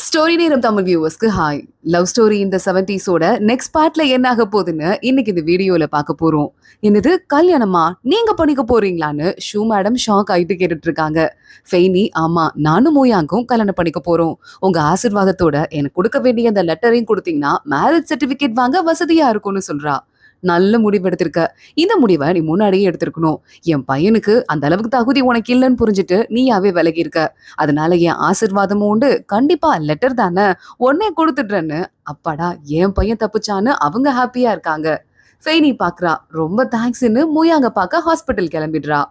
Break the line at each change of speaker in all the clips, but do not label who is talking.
Story நேரம் Tamil வியூவர்ஸ்க்கு hi. Love story இந்த 70s next பார்ட்ல என்ன ஆக போகுதுன்னு இன்னைக்கு இந்த வீடியோல பார்க்க போறோம். என்னது கல்யாணமா, நீங்க பண்ணிக்க போறீங்களான்னு ஷூ மேடம் ஷாக் ஆயிட்டு கேட்டுட்டு இருக்காங்க. ஃபெய்னி, ஆமா நானும் மூயாங்கும் கல்யாணம் பண்ணிக்க போறோம். உங்க ஆசீர்வாதத்தோட எனக்கு கொடுக்க வேண்டிய அந்த லெட்டரையும் கொடுத்தீங்கன்னா மேரேஜ் சர்டிபிகேட் வாங்க வசதியா இருக்கும்னு சொல்றா. நல்ல முடிவு எடுத்திருக்க. இந்த முடிவை நீ முன்னாடியே எடுத்திருக்கணும். என் பையனுக்கு அந்த அளவுக்கு தகுதி உனக்கு இல்லைன்னு புரிஞ்சுட்டு நீயாவே விலகி இருக்க. அதனால என் ஆசீர்வாதமும் உண்டு. கண்டிப்பா லெட்டர் தானே, உடனே கொடுத்துடுறேன்னு. அப்பாடா என் பையன் தப்பிச்சான்னு அவங்க ஹாப்பியா இருக்காங்க. ஃபெய்னி பாக்குறா. ரொம்ப தேங்க்ஸ்ன்னு மூயாங்க பார்க்க ஹாஸ்பிட்டல் கிளம்பிடுறா.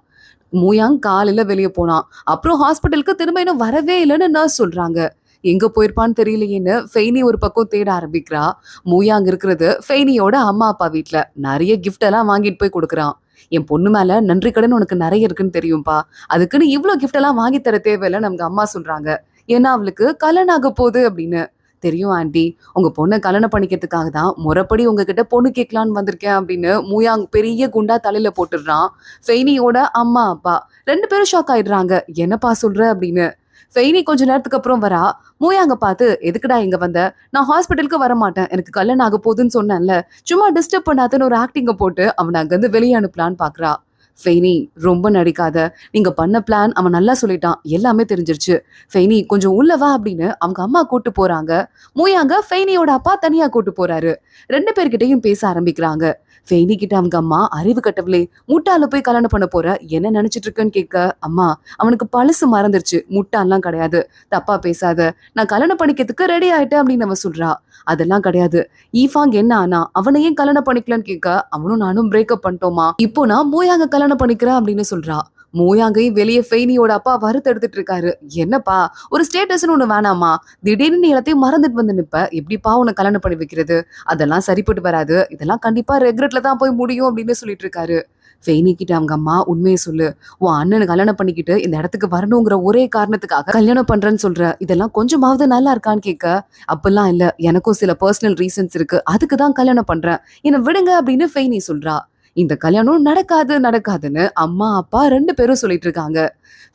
மூயாங் காலையில வெளியே போனான். அப்புறம் ஹாஸ்பிட்டலுக்கு திரும்ப இன்னும் வரவே இல்லைன்னு நர்ஸ் சொல்றாங்க. எங்க போயிருப்பான்னு தெரியலையேன்னு ஃபெய்னி ஒரு பக்கம் தேட ஆரம்பிக்கிறா. மூயாங் இருக்கிறது ஃபெய்னியோட அம்மா அப்பா வீட்ல. நிறைய கிஃப்ட் எல்லாம் வாங்கிட்டு போய் கொடுக்குறான். என் பொண்ணு மேல நன்றி கடன் உனக்கு நிறைய இருக்குன்னு தெரியும்பா. அதுக்குன்னு இவ்வளவு கிஃப்ட் எல்லாம் வாங்கி தர தேவையில்ல நமக்கு அம்மா சொல்றாங்க. ஏன்னா அவளுக்கு கல்யாணம் ஆக போகுது அப்படின்னு. தெரியும் ஆண்டி, உங்க பொண்ணை கல்யாணம் பண்ணிக்கிறதுக்காக தான் முறைப்படி உங்ககிட்ட பொண்ணு கேட்கலான்னு வந்திருக்கேன் அப்படின்னு மூயாங் பெரிய குண்டா தலையில போட்டுடுறான். ஃபெய்னியோட அம்மா அப்பா ரெண்டு பேரும் ஷாக் ஆயிடுறாங்க. என்னப்பா சொல்ற அப்படின்னு. ஃபெய்னி கொஞ்ச நேரத்துக்கு அப்புறம் வரா. மூயாங்க பார்த்து, எதுக்குடா இங்க வந்த? நான் ஹாஸ்பிட்டலுக்கு வர மாட்டேன், எனக்கு கல்யாணம் ஆக போகுதுன்னு சொன்னேன்ல, சும்மா டிஸ்டர்ப் பண்ணாதன்னு ஒரு ஆக்டிங்க போட்டு அவனை அங்கிருந்து வெளியே அனுப்பலான்னு பாக்குறா. ஃபெய்னி, ரொம்ப நடிக்காத. நீங்க பண்ண பிளான் அவன் நல்லா சொல்லிட்டான், எல்லாமே தெரிஞ்சிருச்சு. ஃபெய்னி கொஞ்சம் உள்ள வா அப்படின்னு அவங்க அம்மா கூட்டு போறாங்க. மூயாங்க ஃபெய்னியோட அப்பா தனியா கூட்டு போறாரு. ரெண்டு பேர்கிட்டயும் பேச ஆரம்பிக்கிறாங்க. ஃபெய்னி கிட்ட அவங்க அம்மா, அறிவு கட்டவளே, முட்டால போய் கல்யாணம் பண்ண போற, என்ன நினைச்சிட்டு இருக்கேன்னு கேட்க, அம்மா அவனுக்கு பழசு மறந்துருச்சு, முட்டாலாம் கிடையாது, தப்பா பேசாத, நான் கல்யாணம் பண்ணிக்கிறதுக்கு ரெடி ஆயிட்டேன் அப்படின்னு அவன் சொல்றா. அதெல்லாம் கிடையாது. ஈஃபாங் என்ன ஆனா, அவனை ஏன் கல்யாணம் பண்ணிக்கலன்னு கேட்க, அவனும் நானும் பிரேக்கப் பண்ணிட்டோமா, இப்போ நான் மூயாங்க கல்யாணம் பண்ணிக்கிறேன் அப்படின்னு சொல்றா. மூயாங்கை வெளியே ஃபெய்னியோட அப்பா வறுத்தெடுத்துட்டு இருக்காரு. என்னப்பா, ஒரு ஸ்டேட்டஸ்னு ஒண்ணு வேணாமா? திடீர்னு நீ எல்லாத்தையும் மறந்துட்டு வந்து நிப்ப, எப்படிப்பா உன்னை கல்யாணம் பண்ணி வைக்கிறது? அதெல்லாம் சரிப்பட்டு வராது, இதெல்லாம் கண்டிப்பா ரெக்ரெட்ல தான் போய் முடியும் அப்படின்னு சொல்லிட்டு இருக்காரு. ஃபெய்னி கிட்ட அவங்க அம்மா, உண்மையை சொல்லு, உன் அண்ணனை கல்யாணம் பண்ணிக்கிட்டு இந்த இடத்துக்கு வரணுங்கிற ஒரே காரணத்துக்காக கல்யாணம் பண்றேன்னு சொல்ற, இதெல்லாம் கொஞ்சமாவது நல்லா இருக்கான்னு கேட்க, அப்பெல்லாம் இல்ல, எனக்கும் சில பர்சனல் ரீசன்ஸ் இருக்கு, அதுக்கு தான் கல்யாணம் பண்றேன், என்னை விடுங்க அப்படின்னு ஃபெய்னி சொல்றா. இந்த கல்யாணம் நடக்காது நடக்காதுன்னு அம்மா அப்பா ரெண்டு பேரும் சொல்லிட்டு இருக்காங்க.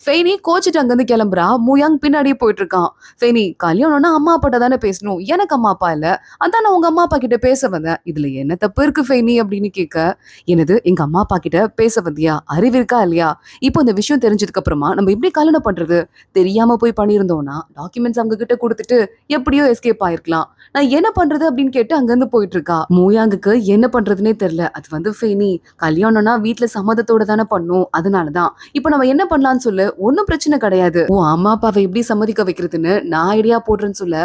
ஃபெய்னி கோச்சிட்டு அங்கிருந்து கிளம்புறா. மூயாங் பின்னாடியே போயிட்டு இருக்கான். ஃபெய்னி, கல்யாணம்னா அம்மா அப்பாட்ட தானே பேசணும், எனக்கு அம்மா அப்பா இல்ல, அதான் நான் உங்க அம்மா அப்பா கிட்ட பேச வந்தேன், இதுல என்ன தப்பு இருக்கு ஃபெய்னி அப்படின்னு கேட்க, எனது எங்க அம்மா அப்பா கிட்ட பேச வந்தியா, அறிவு இருக்கா இல்லையா? இப்போ இந்த விஷயம் தெரிஞ்சதுக்கு அப்புறமா நம்ம எப்படி கல்யாணம் பண்றது? தெரியாம போய் பண்ணியிருந்தோம்னா டாக்குமெண்ட்ஸ் அவங்க கிட்ட கொடுத்துட்டு எப்படியோ எஸ்கேப் ஆயிருக்கலாம். நான் என்ன பண்றது அப்படின்னு கேட்டு அங்கிருந்து போயிட்டு இருக்கா. மூயாங்குக்கு என்ன பண்றதுன்னே தெரியல. அது ஃபெய்னி, கல்யாணம்னா வீட்டுல சம்மதத்தோட தானே பண்ணும், அதனாலதான். இப்ப நம்ம என்ன பண்ணலாம்னு சொல்லு, ஒன்னும் பிரச்சனை கிடையாது. உன் அம்மா அப்பாவை எப்படி சம்மதிக்க வைக்கிறதுன்னு நான் ஐடியா போடுறேன்னு சொல்ல,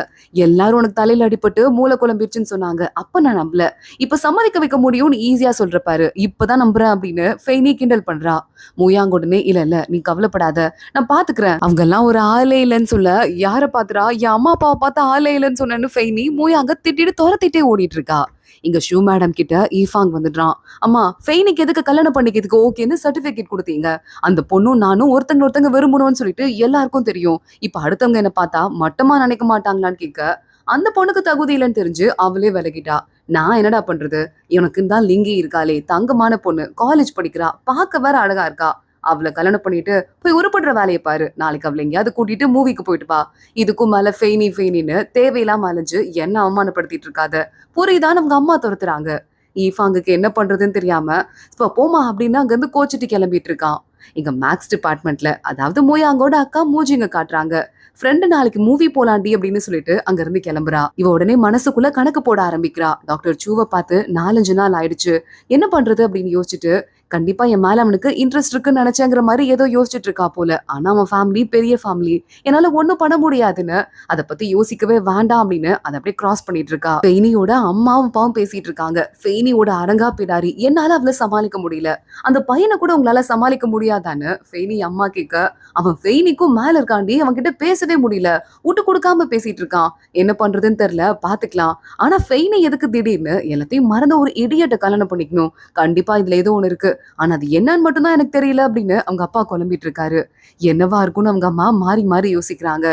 எல்லாரும் உனக்கு தலையில அடிபட்டு மூளை குழம்பிடுச்சுன்னு சொன்னாங்க. அப்ப நான் நம்பல. இப்ப சம்மதிக்க வைக்க முடியும்னு ஈஸியா சொல்ற பாரு, இப்பதான் நம்புறேன் அப்படின்னு ஃபெய்னி கிண்டல் பண்றா. மூயாங்க உடனே, இல்ல இல்ல நீ கவலைப்படாத, நான் பாத்துக்கிறேன், அவங்க எல்லாம் ஒரு ஆளே இல்லைன்னு சொல்ல, யார பாத்துறா, என் அம்மா அப்பாவை பார்த்து ஆளே இல்லைன்னு சொன்னேன்னு ஃபெய்னி மூயாங்க திட்டிட்டு துரத்திட்டே ஓடிட்டு இருக்கா. இங்க ஷூ மேடம் கிட்ட ஈஃபாங் வந்துடுறான். அம்மா, ஃபெய்னிக்கு எதுக்கு கல்யாணம் பண்ணிக்கிறதுக்கு ஓகேன்னு சர்டிபிகேட் கொடுத்தீங்க? அந்த பொண்ணும் நானும் ஒருத்தங்க விரும்பணும்னு சொல்லிட்டு எல்லாருக்கும் தெரியும். இப்ப அடுத்தவங்க என்ன பார்த்தா மட்டமா நினைக்க மாட்டாங்களான்னு கேட்க, அந்த பொண்ணுக்கு தகுதி இல்லைன்னு தெரிஞ்சு அவளே விலகிட்டா. நான் என்னடா பண்றது? எனக்கு தான் லிங்கி இருக்காளே, தங்கமான பொண்ணு, காலேஜ் படிக்கிறா, பார்க்க வேற அழகா இருக்கா, அவளை கல்யாணம் பண்ணிட்டு போய் உருப்படுற வேலையை பாரு, நாளைக்கு அவளை எங்கேயாவது கூட்டிட்டு மூவிக்கு போயிட்டு வா. இதுக்கும் மேல ஃபெய்னி ஃபெய்னின்னு தேவையில்லாம அலைஞ்சு என்ன அவமானப்படுத்திட்டு இருக்காத, புரியுதான்னு அவங்க அம்மா துரத்துறாங்க. ஈஃபாங்குக்கு என்ன பண்றதுன்னு தெரியாம, இப்ப போமா அப்படின்னு அங்கிருந்து கோச்சிட்டு கிளம்பிட்டு இருக்கான். இங்க மேக்ஸ் டிபார்ட்மெண்ட்ல, அதாவது மூயாங்கோட அக்கா மூஜிங்க காட்டுறாங்க. ஃப்ரெண்டு நாளைக்கு மூவி போலாண்டி அப்படின்னு சொல்லிட்டு அங்க இருந்து கிளம்புறா. இவ உடனே மனசுக்குள்ள கணக்கு போட ஆரம்பிக்கிறா. டாக்டர் சூவை பார்த்து 4-5 நாள் ஆயிடுச்சு, என்ன பண்றது அப்படின்னு யோசிச்சுட்டு, கண்டிப்பா என் மேல அவனுக்கு இன்ட்ரெஸ்ட் இருக்குன்னு நினைச்சேங்கிற மாதிரி ஏதோ யோசிச்சுட்டு இருக்கா போல. ஆனா அவன் ஃபேமிலி பெரிய ஃபேமிலி, என்னால ஒண்ணும் பண்ண முடியாதுன்னு அதை பத்தி யோசிக்கவே வேண்டாம் அப்படின்னு அதை அப்படியே கிராஸ் பண்ணிட்டு இருக்கா. ஃபெய்னியோட அம்மாவும் அப்பாவும் பேசிட்டு இருக்காங்க. ஃபெய்னியோட அரங்கா பிடாரி, என்னால அவளை சமாளிக்க முடியல, அந்த பையனை கூட உங்களால சமாளிக்க முடியாதான்னு ஃபெய்னி அம்மா கேட்க, அவன் ஃபெய்னிக்கும் மேல இருக்காண்டி அவன் கிட்ட பேசவே முடியல, விட்டு கொடுக்காம பேசிட்டு இருக்கான், என்ன பண்றதுன்னு தெரியல, பாத்துக்கலாம். ஆனா ஃபெய்னி எதுக்கு திடீர்னு எல்லாத்தையும் மறந்த ஒரு இடியட்ட கல்யாணம் பண்ணிக்கணும்? கண்டிப்பா இதுல ஏதோ ஒண்ணு இருக்கு, ஆனா அது என்னன்னு மட்டும் தான் எனக்கு தெரியல அப்படின்னு அவங்க அப்பா குழம்பிட்டு இருக்காரு. என்னவா இருக்கும்னு அவங்க அம்மா மாறி மாறி யோசிக்கிறாங்க.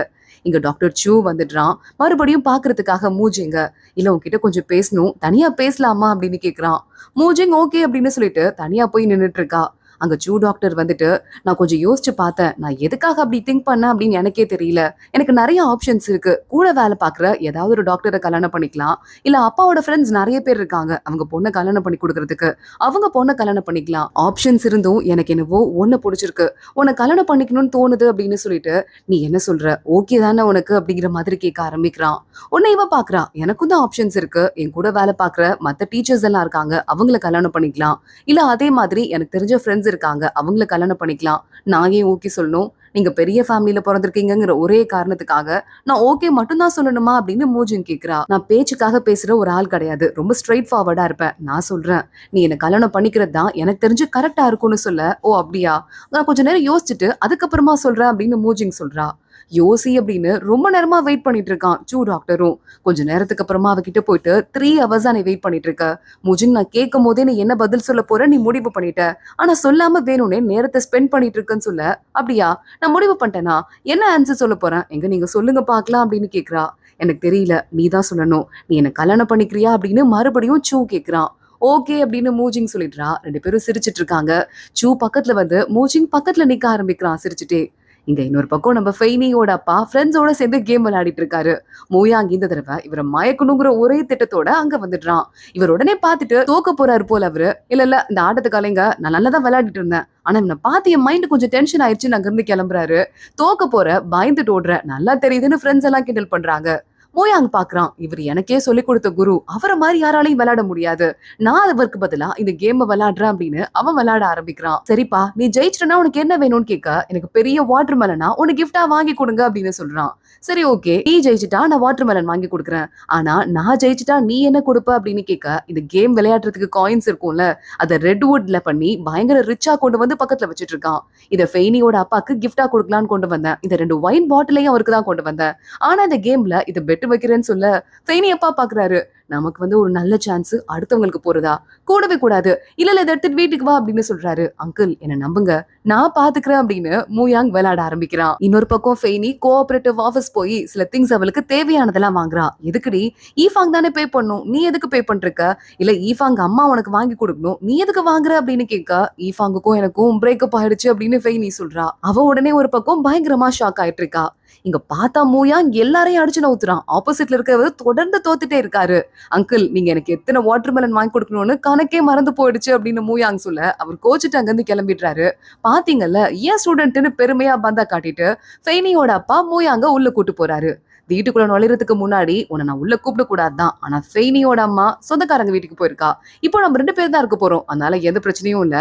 இங்க டாக்டர் சூ வந்துடுறான். மறுபடியும் பாக்குறதுக்காக மூஜிங்க, இல்ல உன்கிட்ட கொஞ்சம் பேசணும், தனியா பேசலாமா அப்படின்னு கேக்குறான். மூஜிங் ஓகே அப்படின்னு சொல்லிட்டு தனியா போய் நின்னுட்டு இருக்கா. அங்க சூ டாக்டர் வந்துட்டு, நான் கொஞ்சம் யோசிச்சு பார்த்தேன். நான் எதுக்காக அப்படி திங்க் பண்ணேன் அப்படின்னு எனக்கே தெரியல. எனக்கு நெறைய ஆப்ஷன்ஸ் இருக்கு. கூட வேலை பார்க்குற ஏதாவது ஒரு டாக்டர கல்யாணம் பண்ணிக்கலாம். இல்ல அப்பாவோட ஃப்ரெண்ட்ஸ் நெறைய பேர் இருக்காங்க. அவங்க பொண்ண கல்யாணம் பண்ணி குடுக்குறதுக்கு. அவங்க பொண்ண கல்யாணம் பண்ணிக்கலாம். ஆப்ஷன்ஸ் இருந்தும் எனக்கு என்னவோ ஒண்ணு புடிச்சிருக்கு. உன்ன கல்யாணம் பண்ணிக்கணும்னு தோணுது அப்படின்னு சொல்லிட்டு, நீ என்ன சொல்ற? ஓகே தானே உனக்கு? அப்படிங்கிற மாதிரி கேட்க ஆரம்பிக்கிறான். உடனே இவ பார்க்குறா. எனக்கும் தான் ஆப்ஷன்ஸ் இருக்கு. என் கூட வேலை பார்க்குற மத்த டீச்சர்ஸ் எல்லாம் இருக்காங்க. அவங்கள கல்யாணம் பண்ணிக்கலாம். இல்ல அதே மாதிரி எனக்கு தெரிஞ்ச ஃப்ரெண்ட்ஸ் இருக்காங்க. அவங்கள கல்யாணம் பண்ணிக்கலாம். நான் ஏன் ஓகே சொல்லணும்? நீங்க பெரிய ஃபேமிலில பொறந்திருக்கீங்கங்கிற ஒரே காரணத்துக்காக நான் ஓகே மட்டும் தான் சொல்லணுமா அப்படின்னு மூஜின் கேக்குறா. நான் பேச்சுக்காக பேசுற ஒரு ஆள் கிடையாது. ரொம்ப ஸ்ட்ரெயிட் ஃபார்வர்டா இருப்பேன். நான் சொல்றேன், நீ என்ன கல்யாணம் பண்ணிக்கிறது தான் எனக்கு தெரிஞ்சு கரெக்டா இருக்கும்னு சொல்ல. ஓ அப்படியா? நான் கொஞ்ச நேரம் யோசிச்சுட்டு அதுக்கப்புறமா சொல்றேன் அப்படின்னு மூஜிங் சொல்றா. யோசி அப்படின்னு ரொம்ப நேரமா வெயிட் பண்ணிட்டு இருக்கான் சூ டாக்டரும். கொஞ்ச நேரத்துக்கு அப்புறமா அவகிட்ட போயிட்டு 3 ஹவர்ஸா நீ வெயிட் பண்ணிட்டு இருக்க. முஜின், நான் கேட்கும் போதே நீ என்ன பதில் சொல்ல போற நீ முடிவு பண்ணிட்ட. ஆனா சொல்லாம வேணும்னே நேரத்தை ஸ்பெண்ட் பண்ணிட்டு இருக்கன்னு சொல்ல. அப்படியா? நான் முடிவு பண்ணிட்டேனா? என்ன ஆன்சர் சொல்ல போறேன்? எங்க நீங்க சொல்லுங்க பாக்கலாம் அப்படின்னு கேக்குறா. எனக்கு தெரியல, நீ தான் சொல்லணும். நீ என்ன கல்யாணம் பண்ணிக்கிறியா அப்படின்னு மறுபடியும் சூ கேக்குறான். ஓகே அப்படின்னு மூஜிங் சொல்லிடுறா. 2 பேரும் சிரிச்சிட்டு இருக்காங்க. சூ பக்கத்துல வந்து மூஜிங் பக்கத்துல நிக்க ஆரம்பிக்கிறான் சிரிச்சுட்டே. இங்க இன்னொரு பக்கம் நம்ம ஃபெய்னியோட அப்பா ஃப்ரெண்ட்ஸோட சேர்ந்து கேம் விளையாடிட்டு இருக்காரு. மூயாங் இந்த தடவை இவரை மயக்கணுங்கிற ஒரே திட்டத்தோட அங்க வந்துடுறான். இவர் உடனே பார்த்துட்டு தோக்க போறாரு போல அவரு. இல்ல இல்ல, இந்த ஆட்டத்துக்கு அலைங்க, நான் நல்லா தான் விளையாடிட்டு இருந்தேன். ஆனா இவனை பார்த்து என் மைண்ட் கொஞ்சம் டென்ஷன் ஆயிடுச்சு. அங்க இருந்து கிளம்புறாரு. தோக்க போற, பயந்துட்டு ஓடுற, நல்லா தெரியுதுன்னு ஃப்ரெண்ட்ஸ் எல்லாம் கிண்டல் பண்றாங்க. மோயாங் பாக்குறான். இவர் எனக்கே சொல்லிக் கொடுத்த குரு. அவரை மாதிரி யாராலையும் விளையாட முடியாது. நான் அவருக்கு பதிலா இந்த கேம் விளையாடுறேன் அப்படின்னு அவன் விளையாட ஆரம்பிக்கிறான். சரிப்பா, நீ ஜெயிச்சிட்டனா உனக்கு என்ன வேணும்னு கேட்க, எனக்கு பெரிய வாட்டர் மெலனா உனக்கு கிஃப்டா வாங்கி கொடுங்க அப்படின்னு சொல்றான். சரி ஓகே, நீ ஜெயிச்சிட்டா நான் வாட்டர் மெலன் வாங்கி கொடுக்குறேன். ஆனா நான் ஜெயிச்சிட்டா நீ என்ன கொடுப்ப அப்படின்னு கேட்க, இந்த கேம் விளையாடுறதுக்கு காயின்ஸ் இருக்கும்ல, அதை ரெட்வுட்ல பண்ணி பயங்கர ரிச்சா கொண்டு வந்து பக்கத்துல வச்சிட்டு இருக்கான். இதை ஃபெய்னியோட அப்பாக்கு கிஃப்டா கொடுக்கலான்னு கொண்டு வந்தேன். இந்த 2 வைன் பாட்டிலையும் அவருக்கு தான் கொண்டு வந்தேன். ஆனா இந்த கேம்ல இதை பெட் வைக்கிறேன்னு சொல்ல ஃபெய்னி அப்பா பாக்குறாரு. நமக்கு வந்து ஒரு நல்ல சான்ஸ் அடுத்தவங்களுக்கு போறதா? கூடவே கூடாது. இல்ல இல்ல, இதை எடுத்துட்டு வீட்டுக்கு வா அப்படின்னு சொல்றாரு. அங்கிள் என்ன நம்புங்க, நான் பாத்துக்கிறேன் அப்படின்னு மூயாங் விளையாட ஆரம்பிக்கிறான். இன்னொரு பக்கம் ஃபெய்னி கோஆபரேட்டிவ் ஆபீஸ் போய் சில திங்ஸ் அவளுக்கு தேவையானதெல்லாம் வாங்குறா. எதுக்குடி? ஈஃபாங் தானே பே பண்ணும், நீ எதுக்கு பே பண்றக்க? இல்ல ஈஃபாங் அம்மா உனக்கு வாங்கி கொடுக்கணும், நீ எதுக்கு வாங்குற அப்படின்னு கேட்க, ஈஃபாங்குக்கும் எனக்கும் பிரேக்கப் ஆயிடுச்சு அப்படின்னு ஃபெய்னி சொல்றா. அவ உடனே ஒரு பக்கம் பயங்கரமா ஷாக் ஆயிட்டு இருக்கா. இங்க பார்த்தா மூயாங் எல்லாரையும் அடிச்சு நவுத்துறான். ஆப்போசிட்ல இருக்கிறவர் தொடர்ந்து தோத்துட்டே இருக்காரு. அங்கிள், நீங்க எனக்கு எத்தனை வாட்டர் மெலன் வாங்கி கொடுக்கணும்னு கணக்கே மறந்து போயிடுச்சு அப்படின்னு மூயாங் சொல்ல அவர் கோச்சிட்டு அங்கிருந்து கிளம்பிடுறாரு. பாத்தீங்கல்ல, ஏன் ஸ்டூடெண்ட்னு பெருமையா பந்தா காட்டிட்டு ஃபெய்னியோட அப்பா மூயாங்க உள்ள கூட்டு போறாரு. வீட்டுக்குள்ள நுழைறதுக்கு முன்னாடி உன்னை நான் உள்ள கூப்பிட கூடாதுதான். ஆனா ஃபெய்னியோட அம்மா சொந்தக்காரங்க வீட்டுக்கு போயிருக்கா. இப்போ நம்ம 2 பேர் தான் இருக்க போறோம். அதனால எந்த பிரச்சனையும் இல்ல.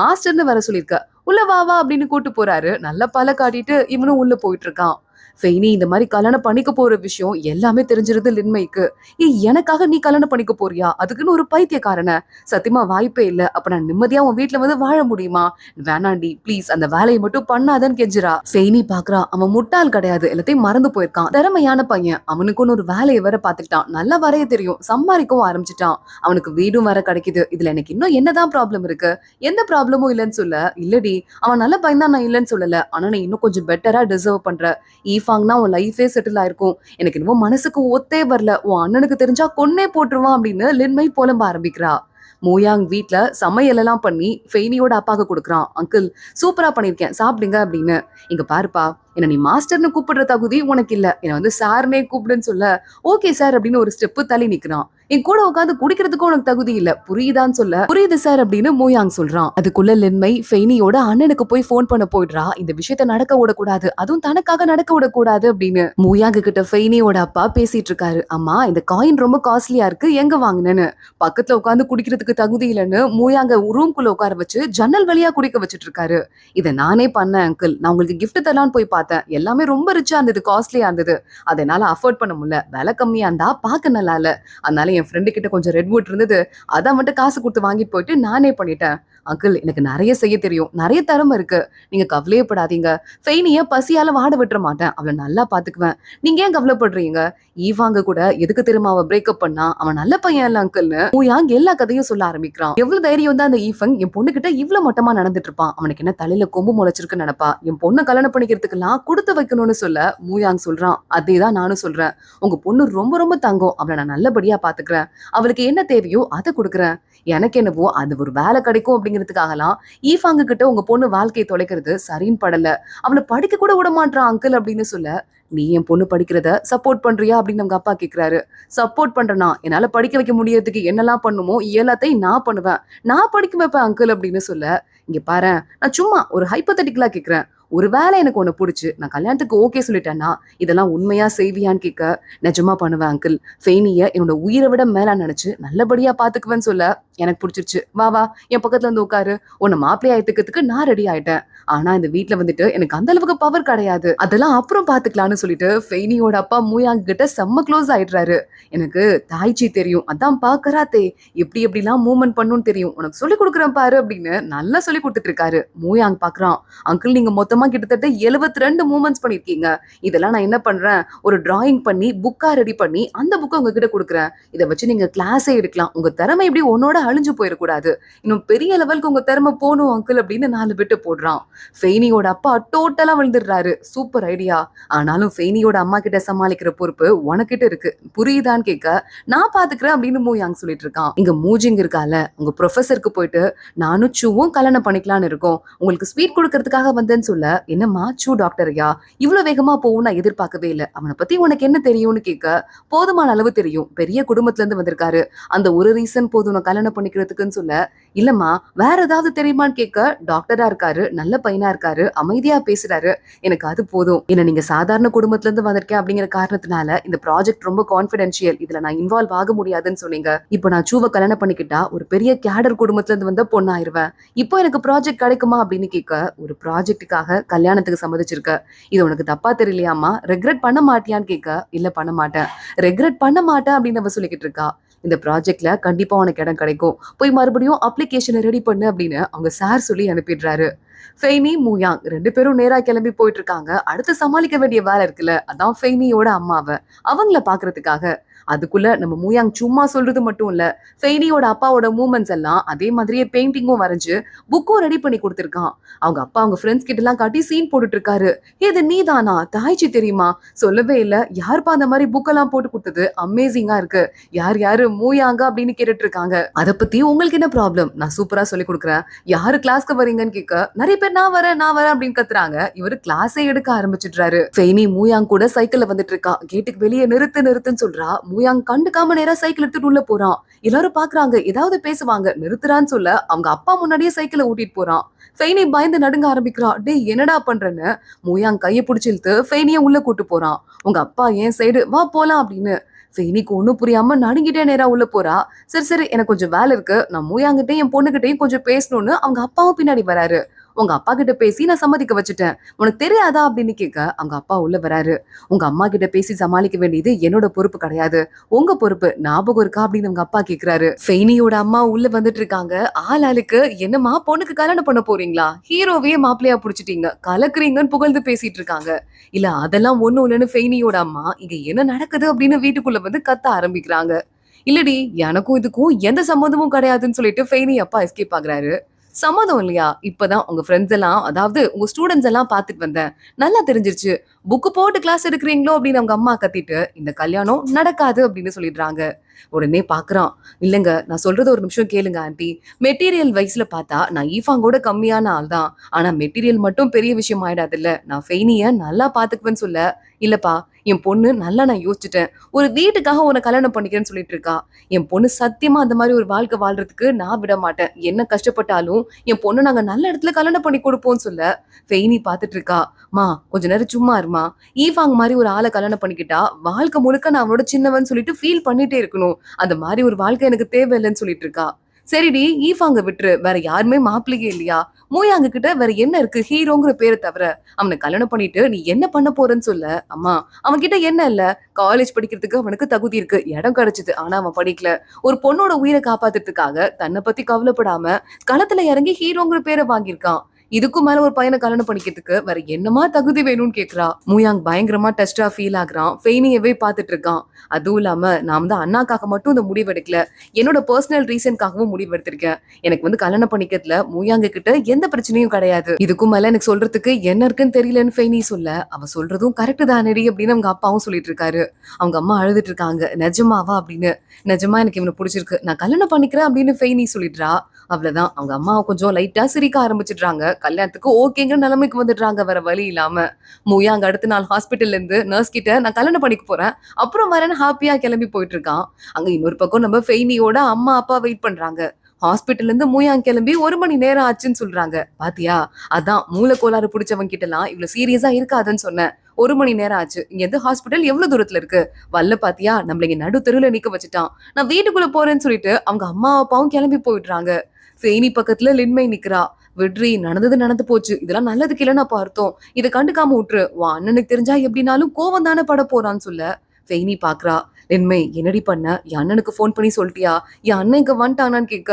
மாஸ்டர்னு வர சொல்லியிருக்க. உள்ள வா வா அப்படின்னு கூட்டு போறாரு. நல்ல பல காட்டிட்டு இவனும் உள்ள போயிட்டு இருக்கான். ஃபெய்னி இந்த மாதிரி கல்யாணம் பண்ணிக்க போற விஷயம் எல்லாமே தெரிஞ்சிருது லின்மைக்கு. எனக்காக நீ கல்யாணம் பண்ணிக்க போறியா? அதுக்குன்னு ஒரு பைத்தியக்காரன? சத்தியமா வாய்ப்பே இல்ல. அப்ப நான் நிம்மதியா உன் வீட்டுல வந்து வாழ முடியுமா? வேணாண்டி ப்ளீஸ், அந்த வேலையை மட்டும் பண்ணாதன்னு கெஞ்சுறா. ஃபெய்னி பாக்குறா. அவன் முட்டாள் கிடையாது, எல்லாத்தையும் மறந்து போயிருக்கான். திறமையான பையன். அவனுக்குன்னு ஒரு வேலையை வேற பாத்துக்கிட்டான். நல்லா வரைய தெரியும். சம்பாதிக்கவும் ஆரம்பிச்சுட்டான். அவனுக்கு வீடும் வேற கிடைக்குது. இதுல எனக்கு இன்னும் என்னதான் ப்ராப்ளம் இருக்கு? எந்த ப்ராப்ளமும் இல்லைன்னு சொல்ல. இல்லடி, அவன் நல்ல பையன் தான், நான் இல்லைன்னு சொல்லல. ஆனா நான் இன்னும் கொஞ்சம் பெட்டரா டிசர்வ் பண்ற. ஈஃபாங்னா உன் லைஃபே செட்டில் ஆயிருக்கும். எனக்கு இன்னும் மனசுக்கு ஒத்தே வரல. உன் அண்ணனுக்கு தெரிஞ்சா கொன்னே போட்டுருவான் அப்படின்னு லின்மை புலம்ப ஆரம்பிக்கிறா. மூயாங் வீட்ல சமையல் எல்லாம் பண்ணி ஃபெய்னியோட அப்பாக்கு கொடுக்குறான். அங்கிள், சூப்பரா பண்ணிருக்கேன், சாப்பிடுங்க அப்படின்னு. இங்க பாருப்பா, என்ன நீ மாஸ்டர்னு கூப்பிடுற தகுதி உனக்கு இல்ல. என்ன வந்து சார்னே கூப்பிடுன்னு சொல்ல, ஓகே சார் அப்படின்னு ஒரு ஸ்டெப்பு தள்ளி நிக்கிறான். என் கூட உட்காந்து குடிக்கிறதுக்கும் உனக்கு தகுதி இல்ல, புரியுதான்னு சொல்ல, புரியுது சார் அப்படின்னு மூயாங் சொல்றான். அதுக்குள்ள லின்மை ஃபெய்னியோட அண்ணனுக்கு போய் போன் பண்ண போயிடுறா. இந்த விஷயத்த நடக்க விடக்கூடாது, அதுவும் தனக்காக நடக்க விடக்கூடாது அப்படின்னு. மூயாங்க கிட்ட ஃபெய்னியோட அப்பா பேசிட்டு இருக்காரு. அம்மா, இந்த காயின் ரொம்ப காஸ்ட்லியா இருக்கு, எங்க வாங்கினேன்னு. பக்கத்துல உட்காந்து குடிக்கிறதுக்கு தகுதி இல்லைன்னு மூயாங்க ரூம்குள்ள உட்கார வச்சு ஜன்னல் வழியா குடிக்க வச்சுட்டு இருக்காரு. இதை நானே பண்ணேன் அங்கிள். நான் உங்களுக்கு கிஃப்ட் தரலான்னு போய் பார்த்தேன். எல்லாமே ரொம்ப ரிச்சா இருந்தது, காஸ்ட்லியா இருந்தது. அதனால அஃபோர்ட் பண்ண முடியல. விலை கம்மியா இருந்தா பாக்க நல்லா இல்ல. அதனால என் ஃப்ரெண்டு கிட்ட கொஞ்சம் ரெட்வுட் இருந்தது, அதை மட்டும் காசு கொடுத்து வாங்கிட்டு போயிட்டு நானே பண்ணிட்டேன். அங்கிள், எனக்கு நிறைய செய்ய தெரியும், நிறைய திறமை இருக்கு. நீங்க கவலையப்படாதீங்க. ஃபெய்னிய பசியால வாட விட்டுற மாட்டேன். அவளை நல்லா பாத்துக்குவேன். நீங்க ஏன் கவலைப்படுறீங்க? ஈவாங்க கூட எதுக்கு தெரியுமா அவ பிரேக்கப் பண்ணா? அவன் நல்ல பையன் இல்ல அங்கிள்னு மூயாங் எல்லா கதையும் சொல்ல ஆரம்பிக்கிறான். எவ்வளவு தைரியம் தான் அந்த ஈஃபங் என் பொண்ணு கிட்ட இவ்வளவு மட்டமா நடந்துட்டு இருப்பான். அவனுக்கு என்ன தலையில கொம்பு முளைச்சிருக்குன்னு நினைப்பா? என் பொண்ணை கல்யாணம் பண்ணிக்கிறதுக்கெல்லாம் குடுத்து வைக்கணும்னு சொல்ல மூயாங் சொல்றான். அதேதான் நானும் சொல்றேன். உங்க பொண்ணு ரொம்ப ரொம்ப தங்கம். அவளை நான் நல்லபடியா பாத்துக்கிறேன். அவளுக்கு என்ன தேவையோ அதை கொடுக்குறேன். எனக்கு என்னவோ அது ஒரு வேலை கிடைக்கும் அப்படிங்கிறதுக்காகலாம் ஈஃபாங்க கிட்ட உங்க பொண்ணு வாழ்க்கையை தொலைக்கிறது சரின்னு படல. அவளை படிக்க கூட விட மாட்டான் அங்கிள் அப்படின்னு சொல்ல, நீ என் பொண்ணு படிக்கிறத சப்போர்ட் பண்றியா அப்படின்னு அவங்க அப்பா கேக்குறாரு. சப்போர்ட் பண்றேனா, என்னால படிக்க வைக்க முடியறதுக்கு என்னெல்லாம் பண்ணுமோ எல்லாத்தையும் நான் பண்ணுவேன். நான் படிக்க வைப்பேன் அங்கிள் அப்படின்னு சொல்ல, இங்க பாரேன், நான் சும்மா ஒரு ஹைப்போதெட்டிக்கலா கேக்குறேன். ஒருவேளை எனக்கு உன்னை பிடிச்சு நான் கல்யாணத்துக்கு ஓகே சொல்லிட்டேன்னா இதெல்லாம் உண்மையா செய்வியான்னு கேட்க, நிஜமா பண்ணுவேன் அங்கிள். ஃபெய்னிய என்னோட உயிரை விட மேலா நினைச்சு நல்லபடியா பாத்துக்குவேன்னு சொல்ல, எனக்கு பிடிச்சிருச்சு, வா வா என் பக்கத்துல வந்து உட்காரு, உன்னை மாப்பிள்ளை ஆயிட்டுக்கிறதுக்கு நான் ரெடி ஆயிட்டேன். ஆனா இந்த வீட்டுல வந்துட்டு எனக்கு அந்த அளவுக்கு பவர் கிடையாது, அதெல்லாம் அப்புறம் பாத்துக்கலாம்னு சொல்லிட்டு ஃபெய்னியோட அப்பா மூயாங் கிட்ட செம்ம க்ளோஸ் ஆயிடுறாரு. எனக்கு தாய்ச்சி தெரியும், அதான் பாக்கறாத்தே, எப்படி எப்படிலாம் மூவ்மெண்ட் பண்ணுன்னு தெரியும், உனக்கு சொல்லி கொடுக்குறேன் பாரு அப்படின்னு நல்லா சொல்லி கொடுத்துட்டு இருக்காரு. மூயாங் பாக்குறான், அங்கிள் நீங்க மொத்தமா கிட்டத்தட்ட 72 மூவ்மெண்ட்ஸ் பண்ணிருக்கீங்க. இதெல்லாம் நான் என்ன பண்றேன், ஒரு டிராயிங் பண்ணி புக்கா ரெடி பண்ணி அந்த புக்கை உங்ககிட்ட கொடுக்குறேன். இதை வச்சு நீங்க கிளாஸே எடுக்கலாம். உங்க திறமை இப்படி உன்னோட அழிஞ்சு போயிடக்கூடாது. இன்னும் பெரிய லெவலுக்கு உங்க திறமை போகணும் அங்கிள் அப்படின்னு 4 பிட்டு போடுறான். ஃபெய்னியோட அப்பா டோட்டலா விழுந்துடுறாரு. Super idea. ஆனாலும் ஃபெய்னியோட அம்மா கிட்ட சமாளிக்கிற பொறுப்பு உனக்கிட்ட இருக்கு, புரியுதான்னு கேட்க, நான் பாத்துக்கிறேன் அப்படின்னு மூயாங் சொல்லிட்டு இருக்கான். இங்க மூஜிங் இருக்கால, உங்க ப்ரொஃபசருக்கு போயிட்டு நானும் சூவும் கல்யாணம் பண்ணிக்கலாம்னு இருக்கோம், உங்களுக்கு ஸ்வீட் கொடுக்கறதுக்காக வந்தேன்னு சொல்ல, என்னம்மா சூ டாக்டரையா, இவ்வளவு வேகமா போகும் நான் எதிர்பார்க்கவே இல்லை, அவனை பத்தி உனக்கு என்ன தெரியும்னு கேட்க, போதுமான அளவு தெரியும், பெரிய குடும்பத்துல இருந்து வந்திருக்காரு, அந்த ஒரு ரீசன் போதும் நான் கல்யாணம் பண்ணிக்கிறதுக்குன்னு சொல்ல, இல்லம்மா வேற ஏதாவது தெரியுமான்னு கேட்க, டாக்டரா இருக்காரு, நல்ல பையனா இருக்காரு, அமைதியா பேசுறாரு, எனக்கு அது போதும். என்ன நீங்க சாதாரண குடும்பத்துல இருந்து வந்திருக்கேன் அப்படிங்கிற காரணத்தினால இந்த ப்ராஜெக்ட் ரொம்ப கான்பிடென்ஷியல், இதுல நான் இன்வால்வ் ஆக முடியாதுன்னு சொன்னீங்க. இப்போ நான் சூவை கல்யாணம் பண்ணிக்கிட்டா ஒரு பெரிய கேடர் குடும்பத்துல இருந்து வந்த பொண்ணாயிருவேன். இப்போ எனக்கு ப்ராஜெக்ட் கிடைக்குமா அப்படின்னு கேட்க, ஒரு ப்ராஜெக்டுக்காக கல்யாணத்துக்கு சம்மதிச்சிருக்க, இது உனக்கு தப்பா தெரியலையாமா, ரெக்ரெட் பண்ண மாட்டியான்னு கேட்க, இல்ல பண்ண மாட்டேன், ரெக்ரெட் பண்ண மாட்டேன் அப்படின்னு அவ சொல்லிக்கிட்டு இருக்கா. இந்த ப்ராஜெக்ட்ல கண்டிப்பா உனக்கு இடம் கிடைக்கும், போய் மறுபடியும் அப்ளிகேஷனை ரெடி பண்ணு அப்படின்னு அவங்க சார் சொல்லி அனுப்பிடுறாரு. ஃபெய்னி மூயாங் 2 பேரும் நேரா கிளம்பி போயிட்டு இருக்காங்க. அடுத்து சமாளிக்க வேண்டிய வேலை இருக்குல்ல, அதான் ஃபெய்னியோட அம்மாவை அவங்கள பாக்குறதுக்காக. அதுக்குள்ள நம்ம மூயாங் சும்மா சொல்றது மட்டும் இல்ல, ஃபெய்னியோட அப்பாவோட மூமெண்ட்ஸ் எல்லாம் அதே மாதிரியே பெயிண்டிங்கும் வரைஞ்சு புக்கும் ரெடி பண்ணி கொடுத்திருக்கான். அவங்க அப்பா அவங்க ஃப்ரெண்ட்ஸ் கிட்ட எல்லாம் காட்டி சீன் போட்டுட்டு இருக்காரு. இது நீதானா, தாய்ச்சி தெரியுமா, சொல்லவே இல்ல, யாருப்பா அந்த மாதிரி புக் எல்லாம் போட்டு கொடுத்தது, அமேசிங்கா இருக்கு, யார் யாரு மூயாங்க அப்படின்னு கேட்டுட்டு இருக்காங்க. அதை பத்தி உங்களுக்கு என்ன ப்ராப்ளம், நான் சூப்பரா சொல்லி கொடுக்குறேன், யாரு கிளாஸ்க்கு வரீங்கன்னு கேட்க, நிறைய பேர் நான் வரேன் நான் வரேன் அப்படின்னு கத்துறாங்க. இவரு கிளாஸே எடுக்க ஆரம்பிச்சிடுறாரு. ஃபெய்னி மூயாங் கூட சைக்கிள்ல வந்துட்டு இருக்கா. கேட்டுக்கு வெளியே நிறுத்து நிறுத்துன்னு சொல்றா. மூயாங் கண்டுக்காம நேரா சைக்கிள் எடுத்துட்டு உள்ள போறான். எல்லாரும் பாக்குறாங்க, ஏதாவது பேசுவாங்க, நிறுத்துறான்னு சொல்ல அவங்க அப்பா முன்னாடியே சைக்கிளை ஓட்டிட்டு போறான். ஃபெய்னி பயந்து நடுங்க ஆரம்பிக்கிறா. டேய் என்னடா பண்றேன்னு மூயாங் கையை பிடிச்சி இழுத்து ஃபெய்னிய உள்ள கூட்டு போறான். உங்க அப்பா என் சைடு வா போலாம் அப்படின்னு. ஃபெய்னிக்கு ஒண்ணும் புரியாம நடுங்கிட்டே நேரா உள்ள போறா. சரி சரி எனக்கு கொஞ்சம் வேலை இருக்கு, நான் மூயாங்கிட்டையும் என் பொண்ணுகிட்டையும் கொஞ்சம் பேசணும்னு அவங்க அப்பாவும் பின்னாடி வராரு. உங்க அப்பா கிட்ட பேசி நான் சம்மதிக்க வச்சுட்டேன், உனக்கு தெரியாதா அப்படின்னு கேட்க, அவங்க அப்பா உள்ள வராரு. உங்க அம்மா கிட்ட பேசி சமாளிக்க வேண்டியது என்னோட பொறுப்பு கிடையாது, உங்க பொறுப்பு, ஞாபகம் இருக்கா அப்படின்னு உங்க அப்பா கேக்குறாரு. ஃபெய்னியோட அம்மா உள்ள வந்துட்டு இருக்காங்க. ஆளுக்கு என்னம்மா பொண்ணுக்கு கல்யாணம் பண்ண போறீங்களா, ஹீரோவையே மாப்பிள்ளையா புடிச்சிட்டீங்க, கலக்குறீங்கன்னு புகழ்ந்து பேசிட்டு இருக்காங்க. இல்ல அதெல்லாம் ஒண்ணும் இல்லைன்னு ஃபெய்னியோட அம்மா இங்க என்ன நடக்குது அப்படின்னு வீட்டுக்குள்ள வந்து கத்த ஆரம்பிக்கிறாங்க. இல்லடி எனக்கும் இதுக்கும் எந்த சம்மந்தமும் கிடையாதுன்னு சொல்லிட்டு ஃபெய்னி அப்பா எஸ்கேப் ஆகுறாரு. சம்மதம் இல்லையா, இப்பதான் உங்க ஃப்ரெண்ட்ஸ் எல்லாம், அதாவது உங்க ஸ்டூடெண்ட்ஸ் எல்லாம் பாத்துட்டு வந்தேன், நல்லா தெரிஞ்சிருச்சு, புக்கு போட்டு கிளாஸ் எடுக்கிறீங்களோ அப்படின்னு அவங்க அம்மா கத்திட்டு இந்த கல்யாணம் நடக்காது அப்படின்னு சொல்லிடுறாங்க. உடனே பாக்குறான், இல்லங்க நான் சொல்றது ஒரு நிமிஷம் கேளுங்க ஆண்டி, மெட்டீரியல் வைஸ்ல பார்த்தா நான் ஈஃபாங்கோட கம்மியான ஆள் தான், ஆனா மெட்டீரியல் மட்டும் பெரிய விஷயம் ஆயிடாது இல்ல, நான் ஃபெய்னிய நல்லா பாத்துக்குவேன்னு சொல்ல, இல்லப்பா என் பொண்ணு நல்லா நான் யோசிச்சுட்டேன், ஒரு வீட்டுக்காக உன்னை கல்யாணம் பண்ணிக்கிறேன்னு சொல்லிட்டு இருக்கா, என் பொண்ணு சத்தியமா அந்த மாதிரி ஒரு வாழ்க்கை வாழ்றதுக்கு நான் விட மாட்டேன், என்ன கஷ்டப்பட்டாலும் என் பொண்ணு நாங்க நல்ல இடத்துல கல்யாணம் பண்ணி கொடுப்போம்னு சொல்ல, ஃபெய்னி பாத்துட்டு இருக்கா. மா கொஞ்ச நேரம் சும்மா இருமா, ஈஃபாங் மாதிரி ஒரு ஆளை கல்யாணம் பண்ணிக்கிட்டா வாழ்க்கை முழுக்க நான் அவனோட சின்னவன் சொல்லிட்டு ஃபீல் பண்ணிட்டே இருக்கணும், அந்த மாதிரி ஒரு வாழ்க்கை எனக்கு தேவையில்லைன்னு சொல்லிட்டு இருக்கா. சரிடி ஈஃபாங்க விட்டுரு, வேற யாருமே மாப்பிள்ளையே இல்லையா, மூயாங்க கிட்ட வேற என்ன இருக்கு ஹீரோங்கிற பேரை தவிர, அவனை கல்யாணம் பண்ணிட்டு நீ என்ன பண்ண போறன்னு சொல்ல, அம்மா அவன் கிட்ட என்ன இல்ல, காலேஜ் படிக்கிறதுக்கு அவனுக்கு தகுதி இருக்கு, இடம் கிடைச்சது, ஆனா அவன் படிக்கல, ஒரு பொண்ணோட உயிரை காப்பாத்துறதுக்காக தன்னை பத்தி கவலைப்படாம களத்துல இறங்கி ஹீரோங்கிற பேரை வாங்கியிருக்கான், இதுக்கும் மேல ஒரு பையனை கல்யாணம் பண்ணிக்கிறதுக்கு வேற என்னமா தகுதி வேணும்னு கேக்குறா. மூயாங் பயங்கரமா டஸ்டா ஃபீல் ஆகுறான். ஃபெய்னியவே பாத்துட்டு இருக்கான். அதுவும் இல்லாம நான் வந்து அண்ணாக்காக மட்டும் இந்த முடிவு எடுக்கல, என்னோட பர்சனல் ரீசன்காகவும் முடிவு எடுத்திருக்கேன். எனக்கு வந்து கல்யாணம் பண்ணிக்கிறதுல மூயாங்க கிட்ட எந்த பிரச்சனையும் கிடையாது. இதுக்கும் மேல எனக்கு சொல்றதுக்கு என்ன இருக்குன்னு தெரியலன்னு ஃபெய்னி சொல்ல, அவ சொல்றதும் கரெக்ட் தானடி அப்படின்னு அவங்க அப்பாவும் சொல்லிட்டு இருக்காரு. அவங்க அம்மா அழுதுட்டு இருக்காங்க. நிஜமாவா அப்படின்னு. நிஜமா எனக்கு இவனை பிடிச்சிருக்கு, நான் கல்யாணம் பண்ணிக்கிறேன் அப்படின்னு ஃபெய்னி சொல்லிடுறா. அவ்வளவுதான், அவங்க அம்மா கொஞ்சம் லைட்டா சிரிக்க ஆரம்பிச்சிடுறாங்க. கல்யாணத்துக்கு ஓகேங்கிற நிலைமைக்கு வந்துடுறாங்க வேற வழி இல்லாம. மூயாங்க அடுத்த நாள் ஹாஸ்பிட்டல்ல இருந்து நர்ஸ் கிட்ட நான் கல்யாணம் பண்ணிக்க போறேன் அப்புறம் வரேன்னு ஹாப்பியா கிளம்பி போயிட்டு இருக்கான். அங்க இன்னொரு பக்கம் நம்ம ஃபெய்னியோட அம்மா அப்பா வெயிட் பண்றாங்க. ஹாஸ்பிட்டல்ல இருந்து மூயாங் கிளம்பி 1 மணி நேரம் ஆச்சுன்னு சொல்றாங்க. பாத்தியா, அதான் மூல கோளாறு பிடிச்சவங்க கிட்ட எல்லாம் இவ்வளவு சீரியஸா இருக்காதுன்னு சொன்னேன். 1 மணி நேரம் ஆச்சு. இங்க இருந்து ஹாஸ்பிட்டல் எவ்வளவு தூரத்துல இருக்கு? வல்ல பாத்தியா, நம்மள இங்க நடு தெருவுல நிக்க வச்சுட்டான். நான் வீட்டுக்குள்ள போறேன்னு சொல்லிட்டு அவங்க அம்மா அப்பாவும் கிளம்பி போயிடுறாங்க. ஃபெய்னி பக்கத்துல லின்மை நிக்கிறா. விட்ரி, நடந்தது நடந்து போச்சு, இதெல்லாம் நல்லதுக்கு இல்லைன்னு அப்ப அர்த்தம். இதை கண்டுக்காம விட்டுரு, உன் அண்ணனுக்கு தெரிஞ்சா எப்படினாலும் கோவம் தானே பட போறான்னு சொல்ல ஃபெய்னி பாக்குறா. லின்மை, என்னடி பண்ண? என் அண்ணனுக்கு ஃபோன் பண்ணி சொல்லிட்டியா? என் அண்ணன் இங்க வந்துட்டானான்னு கேட்க,